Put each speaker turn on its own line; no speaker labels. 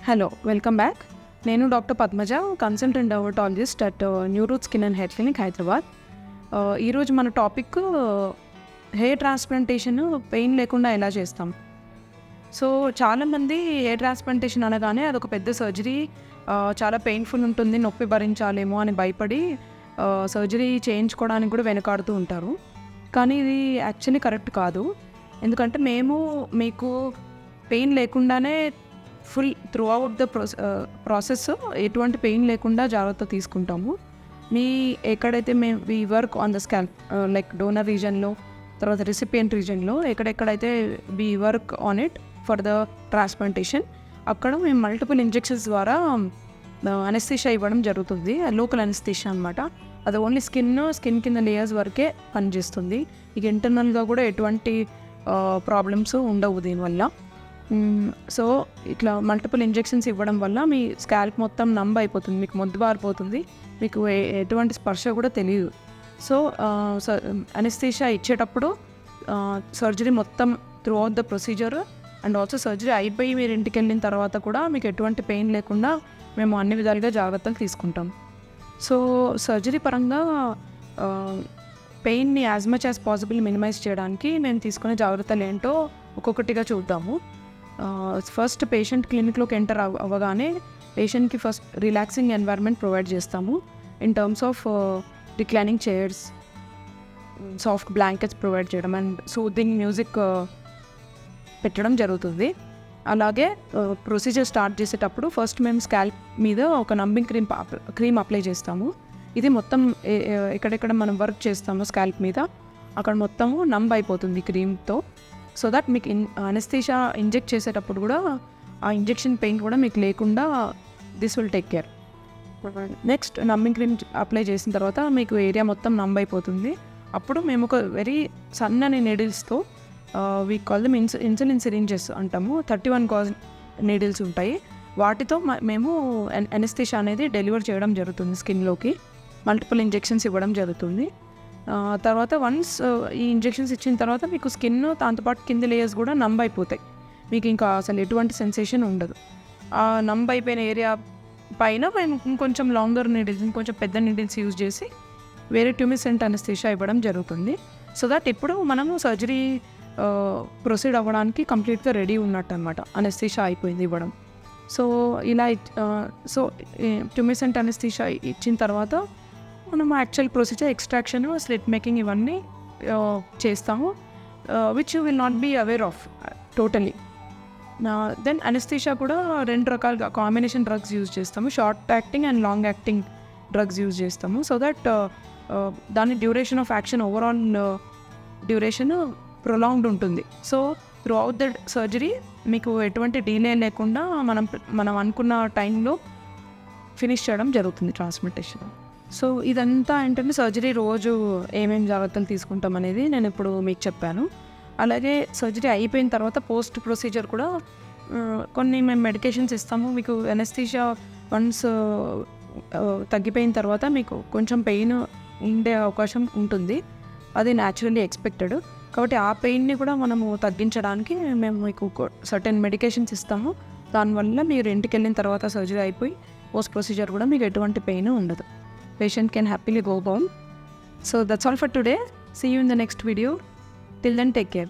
Hello, welcome back. నేను doctor Padmaja, consultant dermatologist at Newroot skin and hair clinic, Hyderabad. ఈరోజు మన topic hair transplantation pain లేకుండా ఎలా చేస్తాం. సో చాలామంది హెయిర్ ట్రాన్స్ప్లాంటేషన్ అనగానే అదొక పెద్ద సర్జరీ, చాలా పెయిన్ఫుల్ ఉంటుంది, నొప్పి భరించాలేమో అని భయపడి సర్జరీ చేయించుకోవడానికి కూడా వెనకాడుతూ ఉంటారు. కానీ ఇది యాక్చువల్లీ కరెక్ట్ కాదు. ఎందుకంటే మేము మీకు పెయిన్ లేకుండానే full throughout the process ఎటువంటి పెయిన్ లేకుండా జాగ్రత్త తీసుకుంటాము. ఎక్కడైతే we work on the scalp, like donor రీజన్లో, తర్వాత రిసిపియంట్ రీజన్లో ఎక్కడెక్కడైతే we work on it for the transplantation, అక్కడ మేము మల్టిపుల్ ఇంజెక్షన్స్ ద్వారా అనెస్థీషియా ఇవ్వడం జరుగుతుంది. లోకల్ అనెస్థీషియా అనమాట. అది ఓన్లీ స్కిన్ కింద లేయర్స్ వరకే పనిచేస్తుంది. ఇక ఇంటర్నల్గా కూడా ఎటువంటి ప్రాబ్లమ్స్ ఉండవు దీనివల్ల. సో ఇట్లా మల్టిపుల్ ఇంజెక్షన్స్ ఇవ్వడం వల్ల మీ స్కాల్ప్ మొత్తం నంబ్ అయిపోతుంది, మీకు మొద్దు బారిపోతుంది, మీకు ఎటువంటి స్పర్శ కూడా తెలియదు. సో అనెస్థీషియా ఇచ్చేటప్పుడు సర్జరీ మొత్తం through out the procedure and also surgery అయిపోయి మీరు ఇంటికి వెళ్ళిన తర్వాత కూడా మీకు ఎటువంటి పెయిన్ లేకుండా మేము అన్ని విధాలుగా జాగ్రత్తలు తీసుకుంటాం. సో సర్జరీ పరంగా పెయిన్ని as much as possible minimize చేయడానికి మేము తీసుకునే జాగ్రత్తలు ఏంటో ఒక్కొక్కటిగా చూద్దాము. ఫస్ట్ పేషెంట్ క్లినిక్లోకి ఎంటర్ అవ్వగానే పేషెంట్కి ఫస్ట్ రిలాక్సింగ్ ఎన్వైర్న్మెంట్ ప్రొవైడ్ చేస్తాము. In terms of reclining chairs, soft blankets provide చేయడం అండ్ సూదింగ్ మ్యూజిక్ పెట్టడం జరుగుతుంది. అలాగే ప్రొసీజర్ స్టార్ట్ చేసేటప్పుడు ఫస్ట్ మేము స్కాల్ప్ మీద ఒక నంబింగ్ క్రీమ్ అప్లై చేస్తాము. ఇది మొత్తం ఎక్కడెక్కడ మనం వర్క్ చేస్తామో స్కాల్ప్ మీద అక్కడ మొత్తము నంబ్ అయిపోతుంది క్రీమ్తో. సో దట్ మీకు అనెస్థీషియా ఇంజెక్ట్ చేసేటప్పుడు కూడా ఆ ఇంజెక్షన్ పెయిన్ కూడా మీకు లేకుండా this will take care. Next numbing cream apply చేసిన తర్వాత మీకు ఏరియా మొత్తం నంబ్ అయిపోతుంది. అప్పుడు మేము ఒక వెరీ సన్నని నీడిల్స్తో, we call them insulin syringes అంటాము, 31 gauge నీడిల్స్ ఉంటాయి. వాటితో మేము అనెస్థీషియా అనేది డెలివర్ చేయడం జరుగుతుంది స్కిన్లోకి. మల్టిపుల్ ఇంజెక్షన్స్ ఇవ్వడం జరుగుతుంది. తర్వాత వన్స్ ఈ ఇంజెక్షన్స్ ఇచ్చిన తర్వాత మీకు స్కిన్ దాంతోపాటు కింద లేయర్స్ కూడా నంబ్ అయిపోతాయి. మీకు ఇంకా అసలు ఎటువంటి సెన్సేషన్ ఉండదు. ఆ నంబ్ అయిపోయిన ఏరియా పైన మేము ఇంకొంచెం లాంగర్ నీడిల్స్, ఇంకొంచెం పెద్ద నీడిల్స్ యూజ్ చేసి వేరే ట్యూమిసెంట్ అనెస్థీషియా ఇవ్వడం జరుగుతుంది. సో దట్ ఇప్పుడు మనము సర్జరీ ప్రొసీడ్ అవ్వడానికి కంప్లీట్గా రెడీ ఉన్నట్టు అనమాట. అనెస్థీషియా అయిపోయింది ఇవ్వడం. సో ఇలా ట్యూమిసెంట్ అనెస్థీషియా ఇచ్చిన తర్వాత మనం actual procedure extraction, slit making ఇవన్నీ చేస్తాము, which you will not be aware of totally. Then anaesthesia కూడా 2 రకాలుగా కాంబినేషన్ డ్రగ్స్ యూజ్ చేస్తాము. Short acting and long acting drugs use చేస్తాము. సో దట్ దాని duration of action, overall duration prolonged ఉంటుంది. So throughout the surgery మీకు ఎటువంటి delay లేకుండా మనం అనుకున్న టైంలో ఫినిష్ చేయడం జరుగుతుంది ట్రాన్స్ప్లాంటేషన్. సో ఇదంతా ఏంటంటే సర్జరీ రోజు ఏమేమి జాగ్రత్తలు తీసుకుంటాం అనేది నేను ఇప్పుడు మీకు చెప్పాను. అలాగే సర్జరీ అయిపోయిన తర్వాత పోస్ట్ ప్రొసీజర్ కూడా కొన్ని మేము మెడికేషన్స్ ఇస్తాము. మీకు అనెస్థీషియా వన్స్ తగ్గిపోయిన తర్వాత మీకు కొంచెం పెయిన్ ఉండే అవకాశం ఉంటుంది, అది న్యాచురల్లీ ఎక్స్పెక్టెడ్. కాబట్టి ఆ పెయిన్ని కూడా మనము తగ్గించడానికి మేము మీకు సర్టెన్ మెడికేషన్స్ ఇస్తాము. దానివల్ల మీరు ఇంటికి వెళ్ళిన తర్వాత సర్జరీ అయిపోయి పోస్ట్ ప్రొసీజర్ కూడా మీకు ఎటువంటి పెయిన్ ఉండదు. Patient can happily go home. So that's all for today. See you in the next video. Till then, take care.